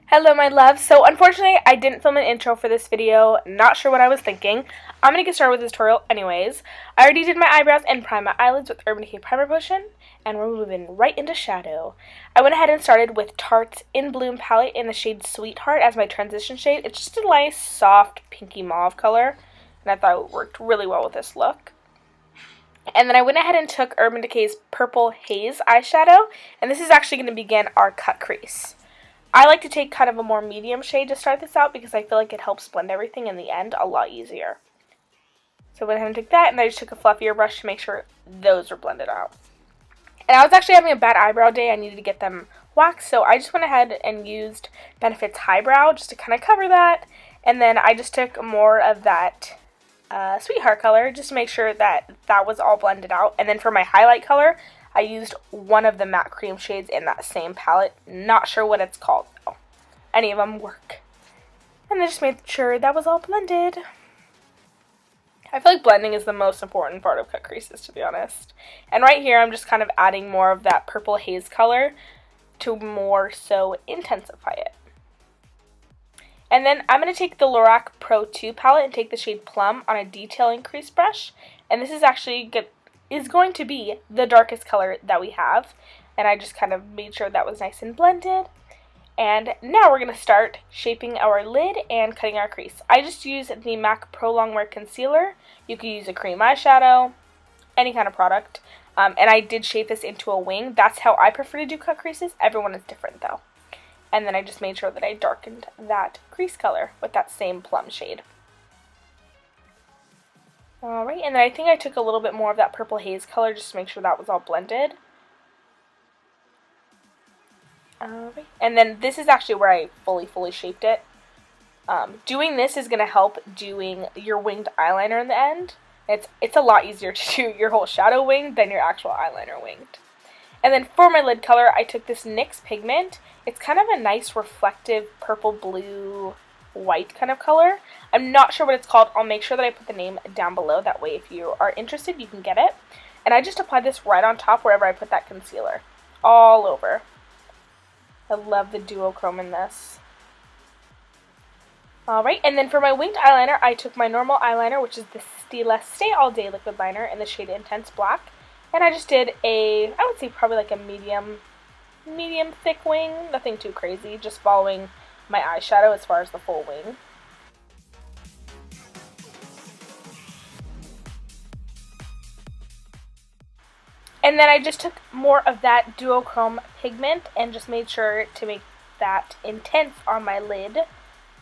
Hello my loves. So unfortunately I didn't film an intro for this video, not sure what I was thinking. I'm going to get started with this tutorial anyways. I already did my eyebrows and primed my eyelids with Urban Decay Primer Potion, and we're moving right into shadow. I went ahead and started with Tarte's In Bloom palette in the shade Sweetheart as my transition shade. It's just a nice soft pinky mauve color, and I thought it worked really well with this look. And then I went ahead and took Urban Decay's Purple Haze eyeshadow, and this is actually going to begin our cut crease. I like to take kind of a more medium shade to start this out because I feel like it helps blend everything in the end a lot easier. So I went ahead and took that, and I just took a fluffier brush to make sure those were blended out. And I was actually having a bad eyebrow day. I needed to get them waxed, so I just went ahead and used Benefit's Highbrow just to kind of cover that. And then I just took more of that Sweetheart color just to make sure that that was all blended out. And then for my highlight color, I used one of the matte cream shades in that same palette. Not sure what it's called though. Any of them work. And I just made sure that was all blended. I feel like blending is the most important part of cut creases, to be honest. And right here I'm just kind of adding more of that purple haze color to more so intensify it. And then I'm going to take the Lorac Pro 2 palette and take the shade Plum on a detailing crease brush. And this is actually going to be the darkest color that we have, and I just kind of made sure that was nice and blended. And now we're going to start shaping our lid and cutting our crease. I just use the MAC Pro Longwear Concealer. You could use a cream eyeshadow, any kind of product, and I did shape this into a wing. That's how I prefer to do cut creases. Everyone is different though. And then I just made sure that I darkened that crease color with that same Plum shade. Alright, and then I think I took a little bit more of that purple haze color just to make sure that was all blended. Alright, and then this is actually where I fully shaped it. Doing this is going to help doing your winged eyeliner in the end. It's a lot easier to do your whole shadow wing than your actual eyeliner winged. And then for my lid color, I took this NYX Pigment. It's kind of a nice reflective purple blue white kind of color. I'm not sure what it's called. I'll make sure that I put the name down below. That way if you are interested, you can get it. And I just applied this right on top wherever I put that concealer. All over. I love the duochrome in this. Alright, and then for my winged eyeliner, I took my normal eyeliner, which is the Stila Stay All Day liquid liner in the shade Intense Black. And I just did I would say probably like a medium thick wing. Nothing too crazy. Just following my eyeshadow as far as the full wing. And then I just took more of that duochrome pigment and just made sure to make that intense on my lid.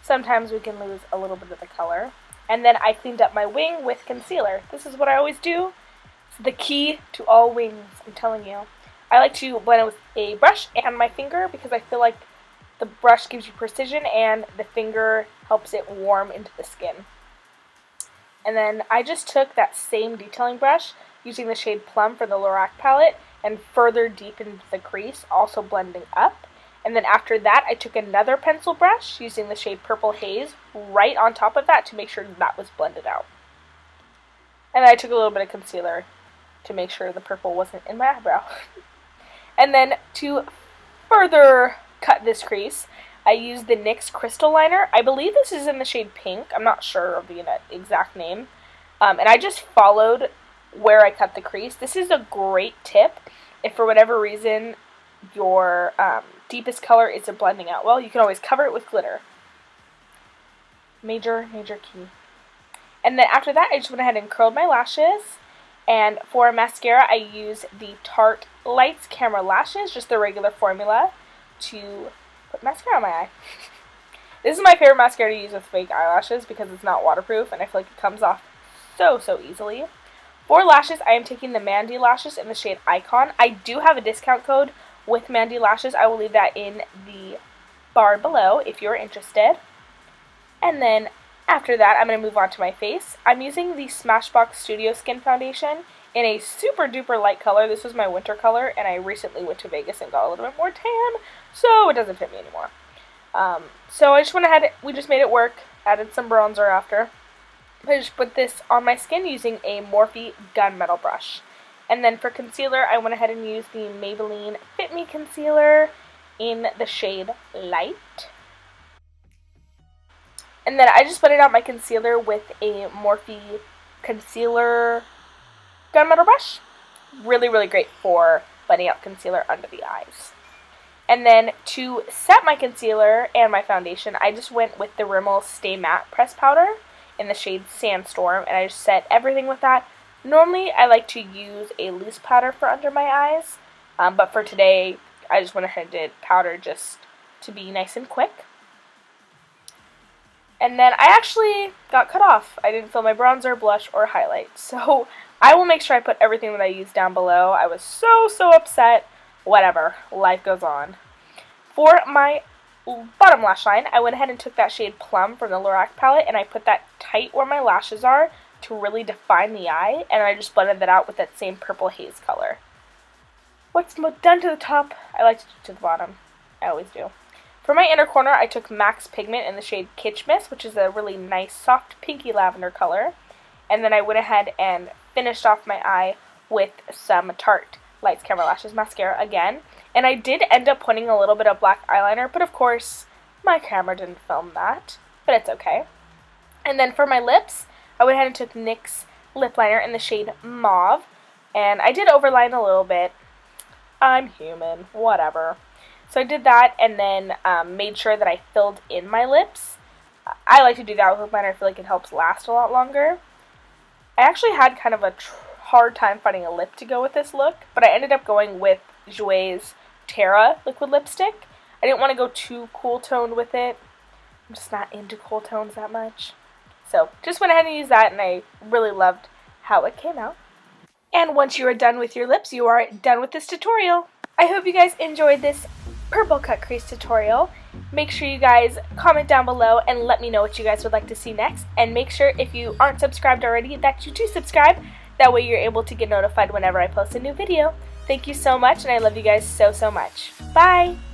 Sometimes we can lose a little bit of the color. And then I cleaned up my wing with concealer. This is what I always do. It's the key to all wings, I'm telling you. I like to blend it with a brush and my finger because I feel like the brush gives you precision and the finger helps it warm into the skin. And then I just took that same detailing brush using the shade Plum for the Lorac palette and further deepened the crease, also blending up. And then after that, I took another pencil brush using the shade Purple Haze right on top of that to make sure that was blended out. And I took a little bit of concealer to make sure the purple wasn't in my eyebrow. And then to further cut this crease, I used the NYX Crystal Liner. I believe this is in the shade Pink. I'm not sure of the exact name. And I just followed where I cut the crease. This is a great tip if for whatever reason your deepest color isn't blending out well. You can always cover it with glitter. Major key. And then after that, I just went ahead and curled my lashes. And for mascara, I use the Tarte Lights Camera Lashes, just the regular formula, to put mascara on my eye. This is my favorite mascara to use with fake eyelashes because it's not waterproof and I feel like it comes off so easily. For lashes, I am taking the Mandy Lashes in the shade Icon. I do have a discount code with Mandy Lashes. I will leave that in the bar below if you're interested. And then after that, I'm going to move on to my face. I'm using the Smashbox Studio Skin Foundation in a super duper light color. This was my winter color, and I recently went to Vegas and got a little bit more tan, so it doesn't fit me anymore. So I just went ahead, we just made it work, added some bronzer after. I just put this on my skin using a Morphe Gunmetal brush. And then for concealer, I went ahead and used the Maybelline Fit Me Concealer in the shade Light. And then I just blended out my concealer with a Morphe concealer gunmetal brush. Really, really great for blending out concealer under the eyes. And then to set my concealer and my foundation, I just went with the Rimmel Stay Matte Press Powder in the shade Sandstorm, and I just set everything with that. Normally, I like to use a loose powder for under my eyes, but for today, I just went ahead and did powder just to be nice and quick. And then I actually got cut off. I didn't fill my bronzer, blush, or highlight, so I will make sure I put everything that I used down below. I was so upset. Whatever, life goes on. For my bottom lash line, I went ahead and took that shade Plum from the Lorac palette, and I put that tight where my lashes are to really define the eye, and I just blended that out with that same purple haze color. What's done to the top, I like to do to the bottom. I always do. For my inner corner, I took Nyx Pigment in the shade Kitchmas, which is a really nice, soft, pinky lavender color. And then I went ahead and finished off my eye with some Tarte Lights, Camera, Lashes Mascara again. And I did end up putting a little bit of black eyeliner, but of course, my camera didn't film that. But it's okay. And then for my lips, I went ahead and took Nyx Lipliner in the shade Mauve. And I did overline a little bit. I'm human. Whatever. So I did that and then made sure that I filled in my lips. I like to do that with lip liner. I feel like it helps last a lot longer. I actually had kind of a hard time finding a lip to go with this look, but I ended up going with Jouer's Terra liquid lipstick. I didn't want to go too cool toned with it. I'm just not into cool tones that much. So just went ahead and used that, and I really loved how it came out. And once you are done with your lips, you are done with this tutorial. I hope you guys enjoyed this purple cut crease tutorial. Make sure you guys comment down below and let me know what you guys would like to see next. And make sure if you aren't subscribed already that you do subscribe. That way you're able to get notified whenever I post a new video. Thank you so much, and I love you guys so much. Bye!